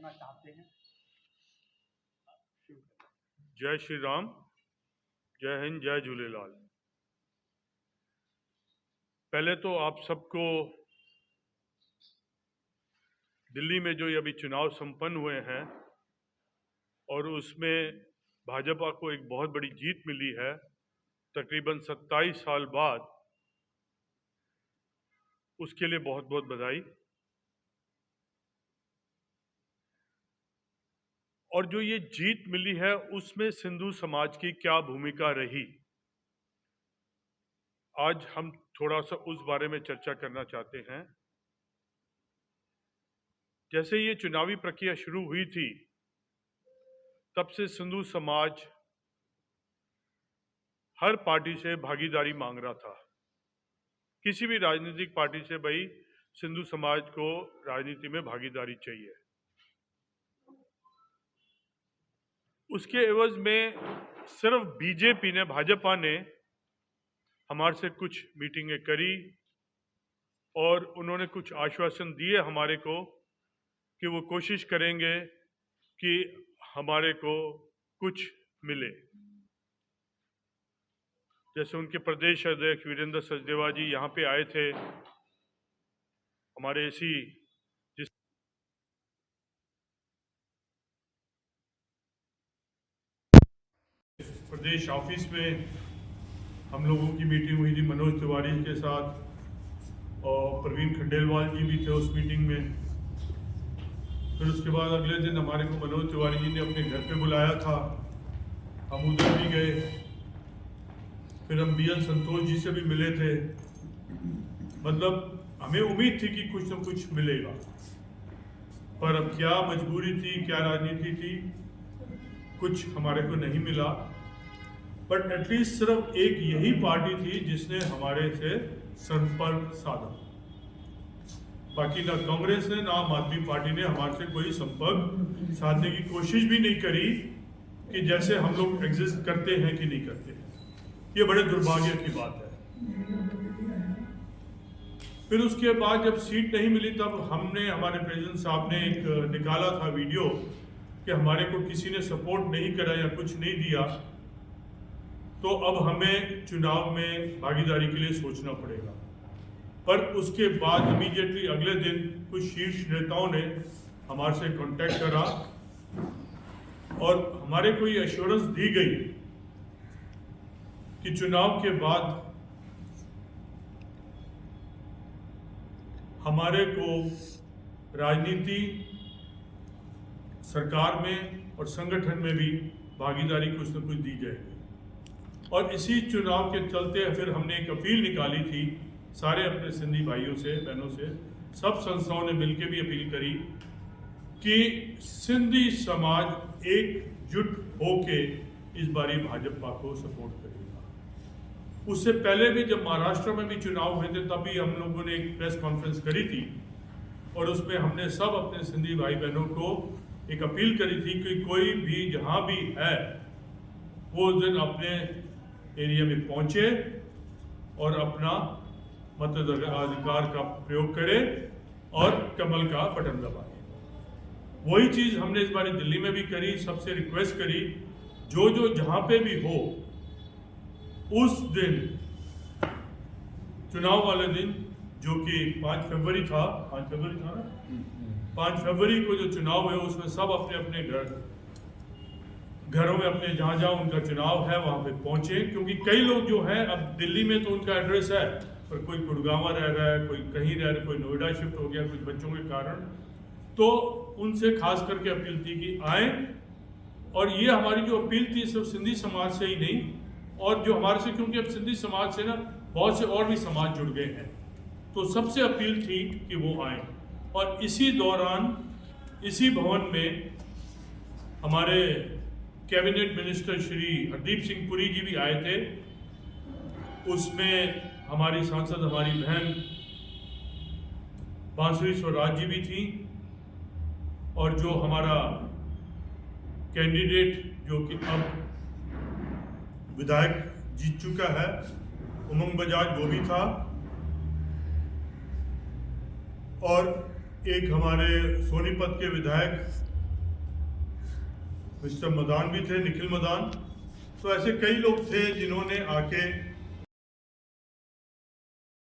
करना चाहते हैं? जय श्री राम, जय हिंद, जय झूलेलाल। पहले तो आप सबको दिल्ली में जो ये अभी चुनाव संपन्न हुए हैं और उसमें भाजपा को एक बहुत बड़ी जीत मिली है, तकरीबन 27 साल बाद, उसके लिए बहुत बहुत बधाई। और जो ये जीत मिली है उसमें सिंधु समाज की क्या भूमिका रही, आज हम थोड़ा सा उस बारे में चर्चा करना चाहते हैं। जैसे ये चुनावी प्रक्रिया शुरू हुई थी तब से सिंधु समाज हर पार्टी से भागीदारी मांग रहा था, किसी भी राजनीतिक पार्टी से, भाई सिंधु समाज को राजनीति में भागीदारी चाहिए। उसके एवज में सिर्फ बीजेपी ने, भाजपा ने हमारे से कुछ मीटिंगें करी और उन्होंने कुछ आश्वासन दिए हमारे को कि वो कोशिश करेंगे कि हमारे को कुछ मिले। जैसे उनके प्रदेश अध्यक्ष वीरेंद्र सचदेवा जी यहाँ पे आए थे, हमारे ऐसी जिस प्रदेश ऑफिस में हम लोगों की मीटिंग हुई थी मनोज तिवारी के साथ, और प्रवीण खंडेलवाल जी भी थे उस मीटिंग में। फिर उसके बाद अगले दिन हमारे को मनोज तिवारी जी ने अपने घर पे बुलाया था, हम उधर भी गए। फिर हम BL संतोष जी से भी मिले थे। मतलब हमें उम्मीद थी कि कुछ न कुछ मिलेगा, पर अब क्या मजबूरी थी, क्या राजनीति थी, कुछ हमारे को नहीं मिला। बट एटलीस्ट सिर्फ एक यही पार्टी थी जिसने हमारे से संपर्क साधा। बाकी ना कांग्रेस ने ना आम आदमी पार्टी ने हमारे से कोई संपर्क साधने की कोशिश भी नहीं करी कि जैसे हम लोग एग्जिस्ट करते हैं कि नहीं करते हैं। ये बड़े दुर्भाग्य की बात है। फिर उसके बाद जब सीट नहीं मिली तब हमने, हमारे प्रेसिडेंट साहब ने एक निकाला था वीडियो कि हमारे को किसी ने सपोर्ट नहीं करा या कुछ नहीं दिया, तो अब हमें चुनाव में भागीदारी के लिए सोचना पड़ेगा। पर उसके बाद इमीडिएटली अगले दिन कुछ शीर्ष नेताओं ने हमारे से कांटेक्ट करा और हमारे को ये एश्योरेंस दी गई कि चुनाव के बाद हमारे को राजनीति, सरकार में और संगठन में भी भागीदारी कुछ न कुछ दी जाएगी। और इसी चुनाव के चलते फिर हमने एक अपील निकाली थी सारे अपने सिंधी भाइयों से, बहनों से, सब संस्थाओं ने मिलकर भी अपील करी कि सिंधी समाज एकजुट होके इस बारी भाजपा को सपोर्ट करेगा। उससे पहले भी जब महाराष्ट्र में भी चुनाव हुए थे तब भी हम लोगों ने एक प्रेस कॉन्फ्रेंस करी थी और उसमें हमने सब अपने सिंधी भाई बहनों को एक अपील करी थी कि कोई भी जहाँ भी है वो उस दिन अपने एरिया में पहुँचे और अपना मताधिकार का प्रयोग करे और कमल का बटन दबाए। वही चीज़ हमने इस बार दिल्ली में भी करी, सबसे रिक्वेस्ट करी जो जहाँ पे भी हो उस दिन, चुनाव वाले दिन जो कि 5 फरवरी था, 5 फरवरी था ना, 5 फरवरी को जो चुनाव है उसमें सब अपने अपने घरों में अपने जहाँ जहाँ उनका चुनाव है वहाँ पे पहुँचे। क्योंकि कई लोग जो हैं अब दिल्ली में तो उनका एड्रेस है पर कोई गुड़गांव रह रहा है, कोई कहीं रह रहा है, कोई नोएडा शिफ्ट हो गया कुछ बच्चों के कारण, तो उनसे खास करके अपील थी कि आए। और ये हमारी जो अपील थी सिर्फ सिंधी समाज से ही नहीं, और जो हमारे से, क्योंकि अब सिंधी समाज से ना बहुत से और भी समाज जुड़ गए हैं, तो सबसे अपील थी कि वो आए। और इसी दौरान इसी भवन में हमारे कैबिनेट मिनिस्टर श्री हरदीप सिंह पुरी जी भी आए थे। उसमें हमारी सांसद, हमारी बहन बांसुरी स्वराज जी भी थी, और जो हमारा कैंडिडेट जो कि अब विधायक जीत चुका है, उमंग बजाज, वो भी था। और एक हमारे सोनीपत के विधायक मिस्टर मदान भी थे, निखिल मदान। तो ऐसे कई लोग थे जिन्होंने आके